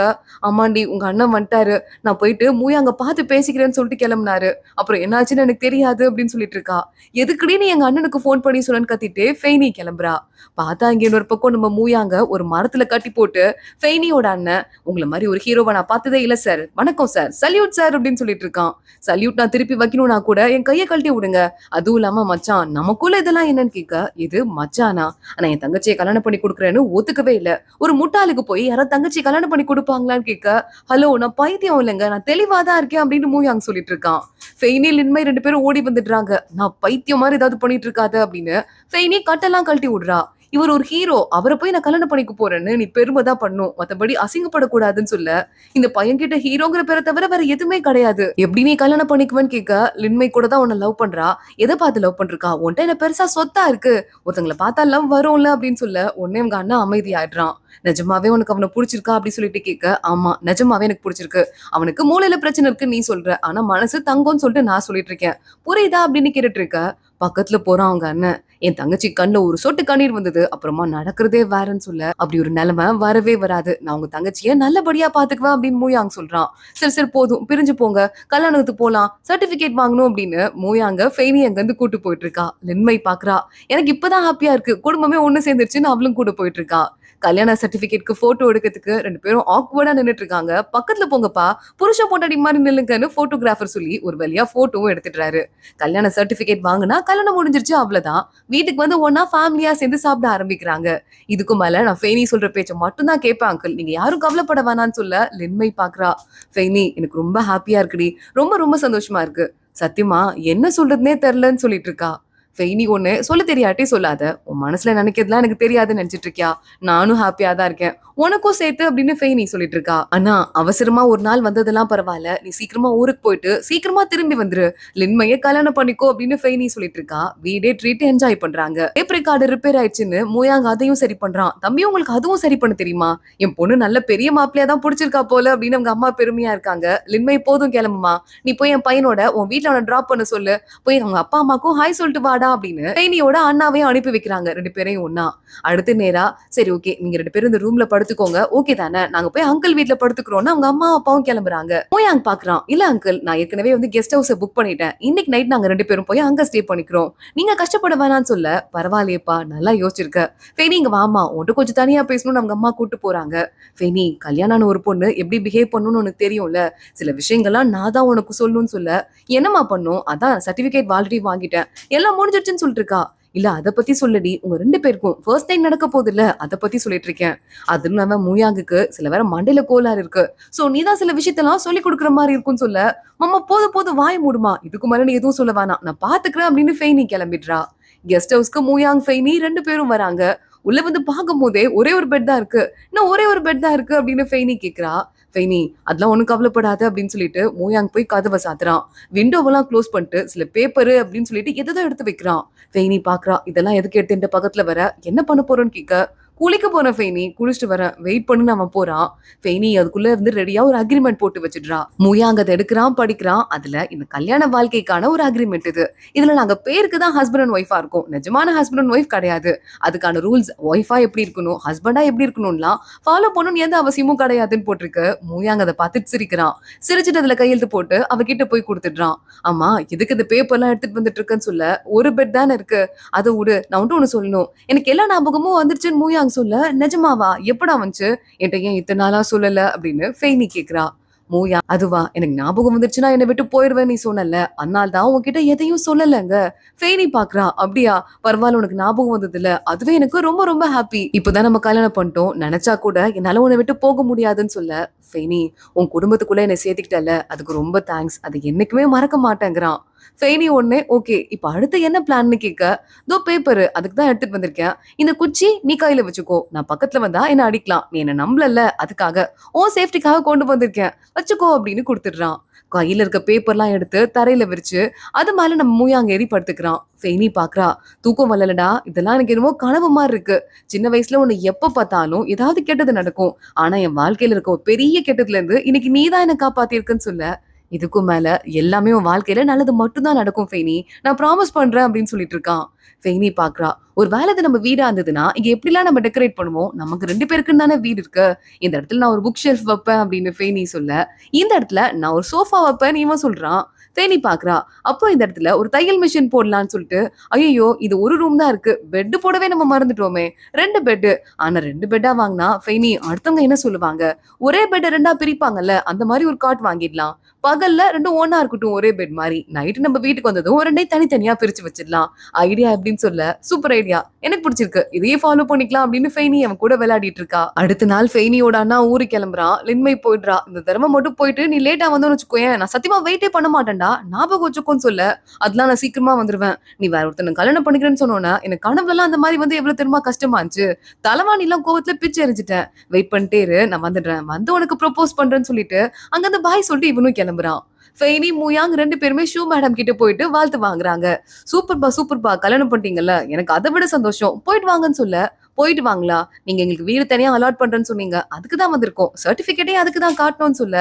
ஆமாண்டி உங்க அண்ணன் வந்துட்டாரு, நான் போயிட்டு மூயாங்க பார்த்து பேசிக்கிறேன்னு சொல்லிட்டு கிளம்புனாரு, அப்புறம் என்னாச்சுன்னு எனக்கு தெரியாது அப்படின்னு சொல்லிட்டு இருக்கா. எதுக்குடி நீ எங்க அண்ணனுக்கு ஃபோன் பண்ணி சொல்லன்னு கத்திட்டு ஃபெய்னி கிளம்புறா. பார்த்தா இங்க இன்னொரு பக்கம் நம்ம மூயாங்க ஒரு மரத்துல கட்டி போட்டு ஃபெய்னியோட அண்ணன், உங்களை மாதிரி ஒரு ஹீரோவை நான் பார்த்ததே இல்ல சார், வணக்கம் சார், சல்யூட் சார் அப்படின்னு சொல்லிட்டு இருக்கான். சல்யூட் நான் திருப்பி வைக்கணும்னா கூட என் கையை கழட்டி விடுங்க. அதுவும் இல்லாம மச்சான் நமக்குள்ள இதெல்லாம் என்னன்னு கேட்க, இது மச்சானா? ஆனா என் தங்கச்சியை கல்யாணம் பண்ணி கொடுக்குறேன்னு ஒத்துக்கவே இல்ல. ஒரு முட்டாளுக்கு போய் யாராவது தங்கச்சியை கல்யாணம் பண்ணி கொடுப்பாங்களான்னு கேட்க, ஹலோ நான் பைத்தியம் இல்லைங்க, நான் தெளிவாதான் இருக்கேன் அப்படின்னு மூயாங் சொல்லிட்டு இருக்கான். ஃபெய்னி லின்மை 2 பேரும் ஓடி வந்துடுறாங்க. நான் பைத்தியம் மாதிரி ஏதாவது பண்ணிட்டு இருக்காது அப்படின்னு ஃபெய்னி கட்டெல்லாம் கழட்டி விடுறா. இவர் ஒரு ஹீரோ, அவரை போய் நான் கல்யாணம் பண்ணிக்க போறேன்னு நீ பெருமை தான் பண்ணும், மத்தபடி அசிங்கப்படக்கூடாதுன்னு சொல்ல, இந்த பையன் கிட்ட ஹீரோங்கிற பேரை தவிர வேற எதுவுமே கிடையாது, எப்படி நீ கல்யாணம் பண்ணிக்குவேன்னு கேட்க, லின்மை கூட தான் உன்னை லவ் பண்றா. எதை பார்த்து லவ் பண்றா? உன்ட்ட என்ன பெருசா சொத்தா இருக்கு, ஒருத்தங்களை பார்த்தா லவ் வரும்ல அப்படின்னு சொல்ல, உடனே உங்க அண்ணா அமைதி ஆயிடுறான். நிஜமாவே உனக்கு அவனை பிடிச்சிருக்கா அப்படி சொல்லிட்டு கேட்க, ஆமா நிஜமாவே எனக்கு பிடிச்சிருக்கு, அவனுக்கு மூளையில பிரச்சனை இருக்கு நீ சொல்ற, ஆனா மனசு தங்கம்னு சொல்லிட்டு நான் சொல்லிட்டு இருக்கேன், புரியுதா அப்படின்னு கேட்டுட்டு இருக்க. பக்கத்துல போறான் அவங்க அண்ணன். என் தங்கச்சி கண்ணுல ஒரு சொட்டு கண்ணீர் வந்தது, அப்புறமா நடக்கிறதே வேறன்னு சொல்ல, அப்படி ஒரு நிலைமை வரவே வராது, நான் உங்க தங்கச்சிய நல்லபடியா பாத்துக்குவேன் அப்படின்னு மூயாங் சொல்றான். சரி சரி போதும், பிரிஞ்சு போங்க, கல்யாணத்துக்கு போலாம், சர்டிபிகேட் வாங்கணும் அப்படின்னு மூயாங்க ஃபெய்னி அங்க இருந்து கூட்டு போயிட்டு இருக்கா. லின்மை பாக்குறா, எனக்கு இப்பதான் ஹாப்பியா இருக்கு, குடும்பமே ஒண்ணு சேர்ந்துருச்சுன்னு அவளும் கூட போயிட்டு இருக்கா. கல்யாண சர்டிபிகேட்க்கு போட்டோ எடுக்கிறதுக்கு 2 பேரும் ஆக்வர்டா நின்னுட்டு இருக்காங்க. பக்கத்துல போங்கப்பா, புருஷ பொண்டாட்டி மாதிரி நில்லுங்கன்னு போட்டோகிராஃபர் சொல்லி ஒரு வழியா போட்டோவும் எடுத்துட்டாரு. கல்யாண சர்டிபிகேட் வாங்கினா கல்யாணம் முடிஞ்சிருச்சு, அவ்வளவுதான். வீட்டுக்கு வந்து ஒன்னா ஃபேமிலியா சேர்ந்து சாப்பிட ஆரம்பிக்கிறாங்க. இதுக்கு மேல நான் ஃபெய்னி சொல்ற பேச்ச மட்டும் தான் கேட்பேன் அங்கிள், நீங்க யாரும் கவலைப்பட வேணாம்னு சொல்ல லின்மை பாக்குறா. ஃபெய்னி, எனக்கு ரொம்ப ஹாப்பியா இருக்குடி, ரொம்ப ரொம்ப சந்தோஷமா இருக்கு, சத்தியமா என்ன சொல்றதுனே தெரியலன்னு சொல்லிட்டு இருக்கா. ஃபெய்னி, ஒண்ணு சொல்ல தெரியாட்டி சொல்லாத, உன் மனசுல நினைக்கிறதுலாம் எனக்கு தெரியாதுன்னு நினைச்சிட்டு இருக்கியா? நானும் ஹாப்பியா தான் இருக்கேன், உனக்கும் சேர்த்து அப்படின்னு ஃபெய்னி சொல்லிட்டு இருக்கா. ஆனா அவசரமா ஒரு நாள் வந்ததெல்லாம் பரவாயில்ல, நீ சீக்கிரமா ஊருக்கு போயிட்டு சீக்கிரமா திரும்பி வந்துரு, லின்மையை கல்யாணம் பண்ணிக்கோ அப்படின்னு ஃபெய்னி சொல்லிட்டு இருக்கா. வீடே ட்ரீட் என்ஜாய் பண்றாங்க. டேப் ரெக்கார்டு ரிப்பேர் ஆயிடுச்சுன்னு மூயாங்க அதையும் சரி பண்றான். தம்பி, உங்களுக்கு அதுவும் சரி பண்ண தெரியுமா? என் பொண்ணு நல்ல பெரிய மாப்பிளையா தான் பிடிச்சிருக்கா போல அப்படின்னு அவங்க அம்மா பெருமையா இருக்காங்க. லின்மை, போதும் கிளம்புமா, நீ போய் என் பையனோட உன் வீட்டுல அவனை டிராப் பண்ண சொல்லு, போய் அவங்க அப்பா அம்மாக்கும் ஹாய் சொல்லிட்டு வாடா அப்படின்னு ஃபெய்னியோட அண்ணாவையும் அனுப்பி வைக்கிறாங்க. 2 பேரையும் ஒன்னா. அடுத்து நேரா, சரி ஓகே நீங்க 2 பேரும் இந்த ரூம்ல படுத்துக்கோங்க, ஓகே தானே, நாங்க போய் அங்கிள் வீட்ல படுத்துக்கிறோம்னு அவங்க அம்மா அப்பாவும் கிளம்புறாங்க. மூயாங் பாக்குறான், இல்ல அங்கிள், நான் ஏற்கனவே வந்து கெஸ்ட் ஹவுஸ் புக் பண்ணிட்டேன், இன்னைக்கு நைட் நாங்க 2 பேரும் போய் அங்க ஸ்டே பண்ணிக்கிறோம், நீங்க கஷ்டப்பட வேணாம்னு சொல்ல, பரவாயில்லையப்பா நல்லா யோசிச்சிருக்க, ஃபெய்னி இங்க வாமா, உன்ட்டு கொஞ்சம் தனியா பேசணும்னு அவங்க அம்மா கூட்டு போறாங்க. ஃபெய்னி, கல்யாணம் ஒரு பொண்ணு எப்படி பிஹேவ் பண்ணணும்னு உனக்கு தெரியும்ல, சில விஷயங்கள்லாம் நான் தான் உனக்கு சொல்லணும்னு சொல்ல, என்னமா பண்ணும், அதான் சர்டிபிகேட் ஆல்ரெடி வாங்கிட்டேன், எல்லாம் முடிஞ்சிருச்சுன்னு சொல்லிட்டு இருக்கா. இல்ல அத பத்தி சொல்லடி, உங்க 2 பேருக்கும் ஃபர்ஸ்ட் டைம் நடக்க போகுது இல்ல, அத பத்தி சொல்லிட்டு இருக்கேன். அதுவும் இல்லாம மூயாங்குக்கு சில வேற மண்டையில கோளாறு இருக்கு, சோ நீதான் சில விஷயத்தெல்லாம் சொல்லி கொடுக்குற மாதிரி இருக்கும்னு சொல்ல, மாமா போதும் போதும் வாய் மூடுமா, இதுக்கு மேல நீ எதுவும் சொல்ல வேணாம், நான் பாத்துக்கிறேன் அப்படின்னு ஃபெய்னி கிளம்பிடுறா. கெஸ்ட் ஹவுஸ்க்கு மூயாங் ஃபெய்னி 2 பேரும் வராங்க. உள்ள வந்து பார்க்கும் போதே ஒரே ஒரு பெட் தான் இருக்கு, இன்னும் ஒரே ஒரு பெட் தான் இருக்கு அப்படின்னு ஃபெய்னி கேக்குறா. ஃபெய்னி, அதெல்லாம் ஒண்ணும் கவலைப்படாது அப்படின்னு சொல்லிட்டு மூயாங் போய் கதவை சாத்துறான். விண்டோவெல்லாம் க்ளோஸ் பண்ணிட்டு சில பேப்பரு அப்படின்னு சொல்லிட்டு எதோ எடுத்து வைக்கிறான். ஃபெய்னி பாக்குறா, இதெல்லாம் எதுக்கு எடுத்துட்டு பக்கத்துல வர, என்ன பண்ண போறோன்னு கேட்க, குளிக்க போன ஃபெய்னி குளிச்சுட்டு வரேன் வெயிட் பண்ணு அவன் போறான். ஃபெய்னி அதுக்குள்ள இருந்து ரெடியா ஒரு அக்ரிமெண்ட் போட்டு வச்சிடுறா. மூயாங்க அதை எடுக்கிறான் படிக்கிறான். அதுல இந்த கல்யாண வாழ்க்கைக்கான ஒரு அக்ரிமெண்ட் இது. இதுல நாங்க பேருக்கு தான் ஹஸ்பண்ட் அண்ட் ஒய்ஃபா இருக்கோம், நிஜமான ஹஸ்பண்ட் அண்ட் ஒய்ஃப் கிடையாது. அதுக்கான ரூல்ஸ் ஒய்ஃபா எப்படி இருக்கணும் ஹஸ்பண்டா எப்படி இருக்கணும்லாம் ஃபாலோ பண்ணணும்னு எந்த அவசியமும் கிடையாதுன்னு போட்டிருக்கு. மூயாங்க அதை பார்த்துட்டு சிரிக்கிறான். சிரிச்சுட்டு அதுல கையெழுத்து போட்டு அவகிட்ட போய் கொடுத்துடுறான். ஆமா எதுக்கு இந்த பேப்பர்லாம் எடுத்துட்டு வந்துட்டு இருக்குன்னு சொல்ல, ஒரு பெட் தானே இருக்கு அதை விடு, நான் வந்துட்டு ஒண்ணு சொல்லணும். எனக்கு எல்லா ஞாபகமும் வந்துருச்சுன்னு மூயாங்க சொல்ல, நிஜமாவா எப்படா வந்துச்சு, என்கிட்ட ஏன் இத்தனை நாளா சொல்லல அப்படின்னு ஃபெய்னி கேக்குறா. மூயா அதுவா, எனக்கு ஞாபகம் வந்துருச்சுன்னா என்னை விட்டு போயிருவேன் நீ சொன்னல, அதனால தான் உன்கிட்ட எதையும் சொல்லலங்க. ஃபெய்னி பாக்குறா. அப்படியா, பரவாயில்ல உனக்கு ஞாபகம் வந்தது இல்ல, அதுவே எனக்கு ரொம்ப ரொம்ப ஹாப்பி. இப்பதான் நம்ம கல்யாணம் பண்ணிட்டோம், நினைச்சா கூட என்னால உன்னை விட்டு போக முடியாதுன்னு சொல்ல, ஃபெய்னி உன் குடும்பத்துக்குள்ள என்னை சேர்த்துக்கிட்டல அதுக்கு ரொம்ப தேங்க்ஸ், அது என்னைக்குமே மறக்க மாட்டேங்கிறான். ஃபெய்னி ஒண்ணே ஓகே இப்ப அடுத்து என்ன பிளான்னு கேட்க, தோ பேப்பரு அதுக்கு தான் எடுத்துட்டு வந்திருக்கேன், இந்த குச்சி நீ கையில வச்சுக்கோ, நான் பக்கத்துல வந்தா என்ன அடிக்கலாம், நீ என்ன நம்பலல்ல அதுக்காக ஓ சேஃப்டிக்காக கொண்டு வந்திருக்கேன் வச்சுக்கோ அப்படின்னு கொடுத்துடுறான். கையில இருக்க பேப்பர்லாம் எடுத்து தரையில விரிச்சு அது மேல நம்ம மூயாங்க ஏறி படுத்துக்கிறான். ஃபெய்னி பாக்குறா. தூக்கம் வரலடா, இதெல்லாம் எனக்கு என்னமோ கனவு மாதிரி இருக்கு. சின்ன வயசுல உன்னை எப்ப பார்த்தாலும் ஏதாவது கெட்டது நடக்கும், ஆனா என் வாழ்க்கையில இருக்க ஒரு பெரிய கெட்டதுல இருந்து இன்னைக்கு நீதான் என்ன காப்பாத்திருக்குன்னு சொல்ல, இதுக்கும் மேல எல்லாமே உன் வாழ்க்கையில நல்லது மட்டும்தான் நடக்கும் ஃபெய்னி, நான் ப்ராமிஸ் பண்றேன் அப்படின்னு சொல்லிட்டு இருக்கான். ஃபெய்னி பாக்குறா. ஒரு வேலை இது நம்ம வீடா இருந்ததுன்னா இங்க எப்படிலாம் நம்ம டெக்கரேட் பண்ணுவோம், நமக்கு 2 பேருக்குன்னு தானே வீடு இருக்கு, இந்த இடத்துல நான் ஒரு புக் ஷெல்ஃப் வைப்பேன் அப்படின்னு ஃபெய்னி சொல்ல, இந்த இடத்துல நான் ஒரு சோஃபா வைப்பேன் இவன் சொல்றான். ஃபெய்னி பாக்குறா. அப்போ இந்த இடத்துல ஒரு தையல் மிஷின் போடலான்னு சொல்லிட்டு, ஐயோ இது ஒரு ரூம் தான் இருக்கு, பெட் போடவே நம்ம மறந்துட்டோமே, 2 பெட். ஆனா 2 பெட்டா வாங்கினா ஃபெய்னி அடுத்தவங்க என்ன சொல்லுவாங்க, ஒரே பெட்டை 2ஆ பிரிப்பாங்கல்ல அந்த மாதிரி ஒரு காட் வாங்கிடலாம், பகல்ல 2 ஒண்ணா இருக்கட்டும் ஒரே பெட் மாதிரி, நைட்டு நம்ம வீட்டுக்கு வந்ததும் 2ஐயும் தனித்தனியா பிரிச்சு வச்சிடலாம். ஐடியா எப்படின்னு சொல்ல, சூப்பர் ஐடியா எனக்கு பிடிச்சிருக்கு, இதையே ஃபாலோ பண்ணிக்கலாம் அப்படின்னு ஃபெய்னி அவன் கூட விளையாடிட்டு இருக்கா. அடுத்த நாள் ஃபெய்னியோட அண்ணா ஊருக்கு கிளம்புறான். லின்மை போயிடுறா. இந்த தடவை மட்டும் போயிட்டு நீ லேட்டா வந்தோன்னு வச்சுக்கோயேன், நான் சத்தியமா வெயிட்டே பண்ண மாட்டேன்டா, ஞாபகம் வச்சுக்கோன்னு சொல்ல, அதெல்லாம் நான் சீக்கிரமா வந்துருவேன், நீ வேற ஒருத்தனை கல்யாணம் பண்ணிக்கிறேன்னு சொன்னோன்னா எனக்கு கனவுலாம் அந்த மாதிரி வந்து எவ்வளவு தெரியுமா கஷ்டமா இருந்துச்சு, தலைவாணி எல்லாம் கோவத்துல பிச்சு எரிஞ்சிட்டேன், வெயிட் பண்ணிட்டே இரு நான் வந்துடுறேன், வந்து உனக்கு ப்ரொபோஸ் பண்றேன்னு சொல்லிட்டு அங்கிருந்து பாய் சொல்லிட்டு இவனும் கிளம்புறான். ஃபெய்னி மூயாங் 2 பேருமே ஷூ மேடம் கிட்ட போயிட்டு வாழ்த்து வாங்குறாங்க. சூப்பர்பா சூப்பர்பா கல்யாணம் பண்ணிட்டீங்கல்ல, எனக்கு அதை விட சந்தோஷம், போயிட்டு வாங்கன்னு சொல்ல, போயிட்டு வாங்களா, நீங்க எங்களுக்கு வீடு தனியா அலாட் பண்றேன்னு சொன்னீங்க, அதுக்கு தான் வந்திருக்கோம், சர்டிபிகேட்டே அதுக்கு தான் காட்டணும்னு சொல்ல,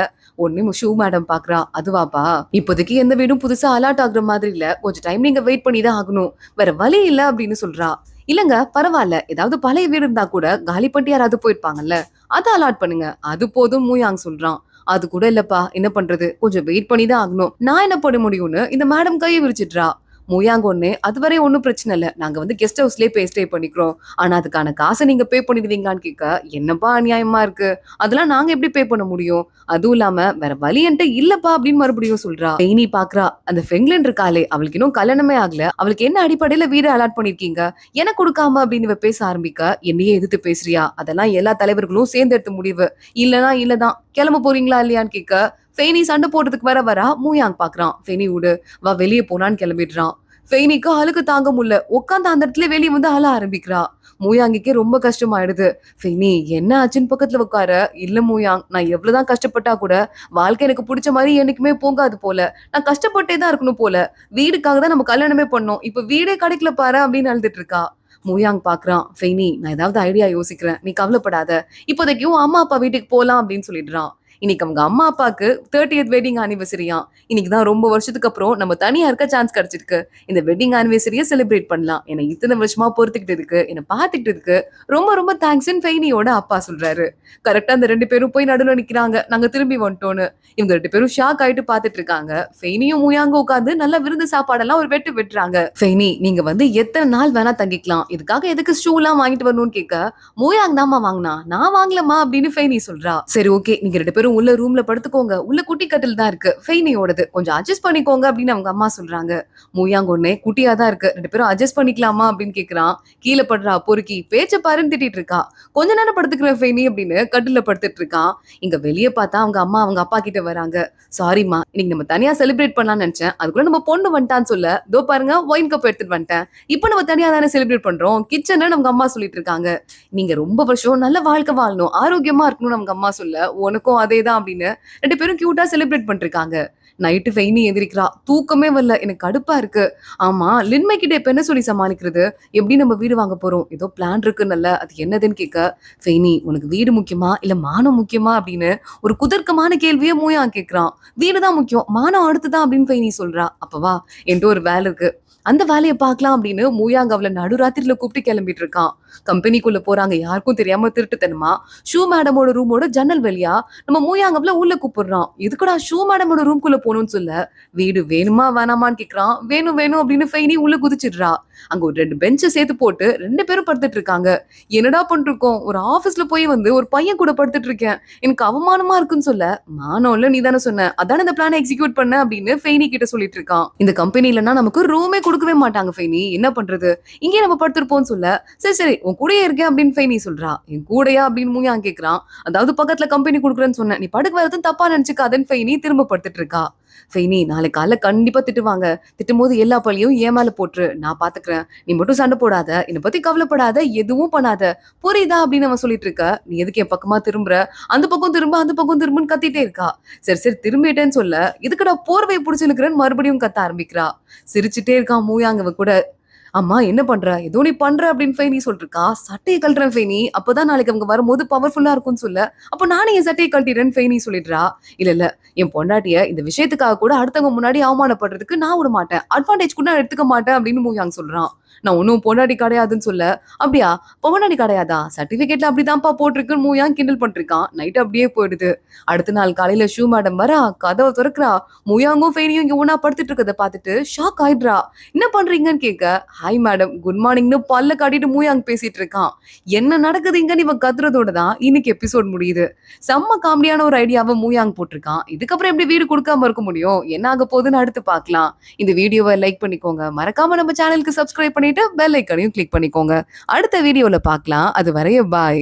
ஒண்ணு ஷூ மேடம் பாக்குறா. அதுவாப்பா, இப்போதைக்கு எந்த வீடும் புதுசா அலாட் ஆகுற மாதிரி இல்ல, கொஞ்சம் டைம் நீங்க வெயிட் பண்ணி தான் ஆகணும், வேற வழி இல்ல அப்படின்னு சொல்றா. இல்லங்க பரவாயில்ல, ஏதாவது பழைய வீடு இருந்தா கூட காலி பண்ணிட்டு யாராவது போயிருப்பாங்கல்ல, அதை அலாட் பண்ணுங்க, அது போதும் மூயாங் சொல்றான். அது கூட இல்லப்பா, என்ன பண்றது, கொஞ்சம் வெயிட் பண்ணி தான் ஆகணும், நான் என்ன பண்ண முடியும்னு இந்த மேடம் கையை விரிச்சிடுறா. மூயாங்க ஒண்ணு அதுவரை ஒன்னும் பிரச்சனை இல்ல, நாங்க வந்து கெஸ்ட் ஹவுஸ்லயே போய் ஸ்டே பண்ணிக்கிறோம், ஆனா அதுக்கான காசை நீங்க பே பண்ணிடுவீங்களான்னு கேட்க, என்னப்பா அநியாயமா இருக்கு, அதெல்லாம் நாங்க எப்படி பே பண்ண முடியும், அதுவும் இல்லாம வேற வழி என்கிட்ட இல்லப்பா அப்படின்னு மறுபடியும் சொல்றா. பெயினி பாக்குறா. அந்த ஃபெங்லின் இருக்காளே அவளுக்கு இன்னும் கல்யாணமே ஆகல, அவளுக்கு என்ன அடிப்படையில வீடு அலாட் பண்ணிருக்கீங்க, எனக்கு கொடுக்காம அப்படின்னு இவ பேச ஆரம்பிக்க, என்னையே எதிர்த்து பேசுறியா, அதெல்லாம் எல்லா தலைவர்களும் சேர்ந்து எடுத்த முடிவு, இல்லனா இல்லதான், கிளம்ப போறீங்களா இல்லையான்னு கேட்க, ஃபெய்னி சண்டை போடுறதுக்கு வர மூயாங் பாக்குறான். ஃபெய்னி விடு வா வெளியே போனான்னு கிளம்பிடுறான். ஃபெய்னிக்கு அழுக்கு தாங்க முடியல, உட்காந்து அந்த இடத்துல வெளியே வந்து அழ ஆரம்பிக்கிறா. மூயாங்கிக்கே ரொம்ப கஷ்டமாயிடுது. ஃபெய்னி என்ன ஆச்சுன்னு பக்கத்துல உட்கார, இல்ல மூயாங் நான் எவ்வளவுதான் கஷ்டப்பட்டா கூட வாழ்க்கை எனக்கு பிடிச்ச மாதிரி என்னைக்குமே போகாது போல, நான் கஷ்டப்பட்டே தான் இருக்கணும் போல, வீடுக்காக தான் நம்ம கல்யாணமே பண்ணோம், இப்ப வீடே கிடைக்கல பாரு அப்படின்னு அழுதுட்டு இருக்கா. மூயாங் பாக்குறான். ஃபெய்னி நான் ஏதாவது ஐடியா யோசிக்கிறேன், நீ கவலைப்படாத, இப்போதைக்கு அம்மா அப்பா வீட்டுக்கு போலாம் அப்படின்னு சொல்லிடுறான். இன்னைக்கு அவங்க அம்மா அப்பாக்கு 30th வெட்டிங் ஆனிவர்சரியா, இன்னைக்குதான் ரொம்ப வருஷத்துக்கு அப்புறம் நம்ம தனியா இருக்க சான்ஸ் கிடைச்சிருக்கு, இந்த வெட்டிங் ஆனிவர்சரியை செலிப்ரேட் பண்ணலாம், என்னை இத்தனை வருஷமா பொறுத்துக்கிட்டதுக்கு என்னை பாத்துக்கிட்டதுக்கு ரொம்ப ரொம்ப தேங்க்ஸ் ஃபெய்னியோட அப்பா சொல்றாரு. கரெக்டா அந்த 2 பேரும் போய் நடுவில் நிக்கிறாங்க, நாங்க திரும்பி வந்துட்டோன்னு. இவங்க 2 பேரும் ஷாக் ஆயிட்டு பாத்துட்டு இருக்காங்க. ஃபெய்னியும் மூயாங்க உட்காந்து நல்ல விருந்து சாப்பாடெல்லாம் ஒரு வெட்டு வெட்டுறாங்க. ஃபெய்னி நீங்க வந்து எத்தனை நாள் வேணா தங்கிக்கலாம், இதுக்காக எதுக்கு ஷூ எல்லாம் வாங்கிட்டு வரணும்னு கேட்க, மூயாங் தாமா வாங்கினா நான் வாங்கலமா அப்படின்னு ஃபெய்னி சொல்றா. சரி ஓகே நீங்க 2 பேரும் உள்ள ரூம்ல படுத்துக்கோங்க, உள்ள குட்டி கட்டில் தான் இருக்கு, ஃபெய்னியோடது கொஞ்சம் அட்ஜஸ்ட் பண்ணிக்கோங்க அப்படின்னு அவங்க அம்மா சொல்றாங்க. மூயாங் ஒண்ணே குட்டியா தான் இருக்கு, 2 பேரும் அட்ஜஸ்ட் பண்ணிக்கலாமா அப்படின்னு கேக்குறான். கீழே படுறா பொறுக்கி, பேச்ச பாருன்னு திட்டிட்டு இருக்கா. கொஞ்ச நேரம் படுத்துக்கிறேன் ஃபெய்னி அப்படின்னு கட்டில படுத்துட்டு இருக்கான். இங்க வெளியே பார்த்தா அவங்க அம்மா அவங்க அப்பா கிட்ட வராங்க. சாரிம்மா இன்னைக்கு நம்ம தனியா செலிப்ரேட் பண்ணலாம்னு நினைச்சேன், அதுக்குள்ள நம்ம பொண்ணு வந்துட்டான்னு சொல்ல, தோ பாருங்க ஒயின் கப் எடுத்துட்டு வந்துட்டேன், இப்போ நம்ம தனியா தானே செலிப்ரேட் பண்றோம் கிச்சன்னு நம்ம அம்மா சொல்லிட்டு இருக்காங்க. நீங்க ரொம்ப வருஷம் நல்ல வாழ்க்கை வாழணும், ஆரோக்கியமா இருக்கணும்னு அவங்க அம்மா சொல்ல, உனக்கும் அதே அதேதான் அப்படின்னு 2 பேரும் கியூட்டா செலிப்ரேட் பண்ணிருக்காங்க. நைட்டு ஃபெய்னி எந்திரிக்கிறா. தூக்கமே வரல. எனக்கு கடுப்பா இருக்கு. ஆமா, லின்மை கிட்ட இப்ப என்ன சொல்லி சமாளிக்கிறது? எப்படி நம்ம வீடு வாங்க போறோம்? ஏதோ பிளான் இருக்குன்னல்ல. அது என்னதுன்னு கேட்க, ஃபெய்னி உனக்கு வீடு முக்கியமா? இல்ல மானம் முக்கியமா? அப்படின்னு ஒரு குதர்க்கமான கேள்விய மூயான் கேட்கிறான். வீடு தான் முக்கியம். மானம் அடுத்துதான் அப்படின்னு ஃபெய்னி சொல்றா. அப்ப வா, என்கிட்ட ஒரு வேலை இருக்கு. அந்த வேலைய பார்க்கலாம் அப்படின்னு மூயாங்க அவள நடுராத்திரில கூப்பிட்டு கிளம்பிட்டு இருக்கான். கம்பெனிக்குள்ள போறாங்க. யாருக்கும் தெரியாம திருட்டுத்தனமா ஷூ மேடமோட ரூமோட ஜன்னல் வழியா நம்ம மூயாங்கவல உள்ள கூப்பிடுறான். எதுக்குடா ஷூ மேடமோட ரூம்குள்ள போகணும்னு சொல்ல, வீடு வேணுமா வேணாமான்னு கேக்குறான். வேணும் வேணும் அப்படின்னு ஃபெய்னி உள்ள குதிச்சிடுறா. அங்க ஒரு 2 பெஞ்ச சேர்த்து போட்டு 2 பேரும் படுத்துட்டு இருக்காங்க. என்னடா பண்ணிருக்கோம்? ஒரு ஆபீஸ்ல போய் வந்து ஒரு பையன் கூட படுத்துட்டு இருக்கேன். எனக்கு அவமானமா இருக்குன்னு சொல்ல, மானம் இல்ல நீ தானே சொன்ன. அதான இந்த பிளான எக்ஸிக்யூட் பண்ண அப்படின்னு ஃபெய்னி கிட்ட சொல்லிட்டு இருக்கான். இந்த கம்பெனிலனா நமக்கு ரூமே கொடுக்கவே மாட்டாங்க ஃபெய்னி. என்ன பண்றது? இங்கே நம்ம படுத்திருப்போம்னு சொல்ல, சரி சரி உன் கூடயே இருக்கேன் அப்படின்னு ஃபெய்னி சொல்றா. என் கூடயா அப்படின்னு மூயான் கேக்குறான். அதாவது பக்கத்துல கம்பெனி கொடுக்குறேன்னு சொன்னேன். நீ படுக்க வரதும் தப்பா நினைச்சுக்காதன்னு ஃபெய்னி திரும்ப படுத்துட்டு இருக்கா. ஃபெய்னி நாளைக்கு காலைல கண்டிப்பா திட்டுவாங்க. திட்டும்போது எல்லா பழியும் என் மேல போட்டுரு. நான் பாத்துக்கிறேன். நீ மட்டும் சண்டை போடாத. என்னை பத்தி கவலைப்படாத. எதுவும் பண்ணாத. புரியுதா அப்படின்னு அவன் சொல்லிட்டு இருக்க. நீ எதுக்கு என் பக்கமா திரும்புற? அந்த பக்கம் திரும்ப, அந்த பக்கம் திரும்புன்னு கத்திட்டே இருக்கா. சரி சரி திரும்பிட்டேன்னு சொல்ல, இதுக்குடா போர்வையை புடிச்சுனுக்குறேன்னு மறுபடியும் கத்த ஆரம்பிக்கிறா. சிரிச்சுட்டே இருக்கான் மூயாங்கவ கூட. அம்மா என்ன பண்ற? ஏதோ நீ பண்ற அப்படின்னு ஃபெய்னி சொல்லிட்டு இருக்கா. சட்டையை கழட்டுறேன் ஃபெய்னி. அப்பதான் நாளைக்கு அவங்க வரும்போது பவர்ஃபுல்லா இருக்கும்னு சொல்ல, அப்ப நானே என் சட்டையை கழட்டிடுறேன்னு ஃபெய்னி சொல்லிடுறா. இல்ல இல்ல என் பொண்டாட்டிய இந்த விஷயத்துக்காக கூட அடுத்தவங்க முன்னாடி அவமானப்படுறதுக்கு நான் விட மாட்டேன். அட்வான்டேஜ் கூட நான் எடுத்துக்க மாட்டேன் அப்படின்னு மூயாங் சொல்றான். நான் ஒன்னும் பொண்டாட்டி கிடையாதுன்னு சொல்ல, அப்படியா பொண்டாட்டி கிடையாதா? சர்டிபிகேட்ல அப்படிதான்ப்பா போட்டிருக்குன்னு மூயாங் கிண்டல் பண்ணிருக்கான். நைட் அப்படியே போயிடுது. அடுத்த நாள் காலையில ஷூ மேடம் வரா. கதவை திறக்கிறா. மூயாங்கும் ஃபெய்னியும் இங்க ஒண்ணா படுத்துட்டு இருக்கதை பார்த்துட்டு ஷாக் ஆயிடுறா. என்ன பண்றீங்கன்னு கேட்க, ஹாய் மேடம் குட் மார்னிங்னு பல்ல காட்டிட்டு மூயாங் பேசிட்டு இருக்கான். என்ன நடக்குதுங்கன்னு இவன் கத்துறதோட தான் இன்னைக்கு எபிசோட் முடியுது. செம்ம காமெடியான ஒரு ஐடியாவை மூயாங் போட்டிருக்கான். இதுக்கப்புறம் எப்படி வீடு கொடுக்காம இருக்க முடியும்? என்ன ஆக போகுதுன்னு அடுத்து பார்க்கலாம். இந்த வீடியோவை லைக் பண்ணிக்கோங்க. மறக்காம நம்ம சேனலுக்கு சப்ஸ்கிரைப் பண்ணிட்டு பெல் ஐக்கனையும் கிளிக் பண்ணிக்கோங்க. அடுத்த வீடியோல பார்க்கலாம். அது வரைய பாய்.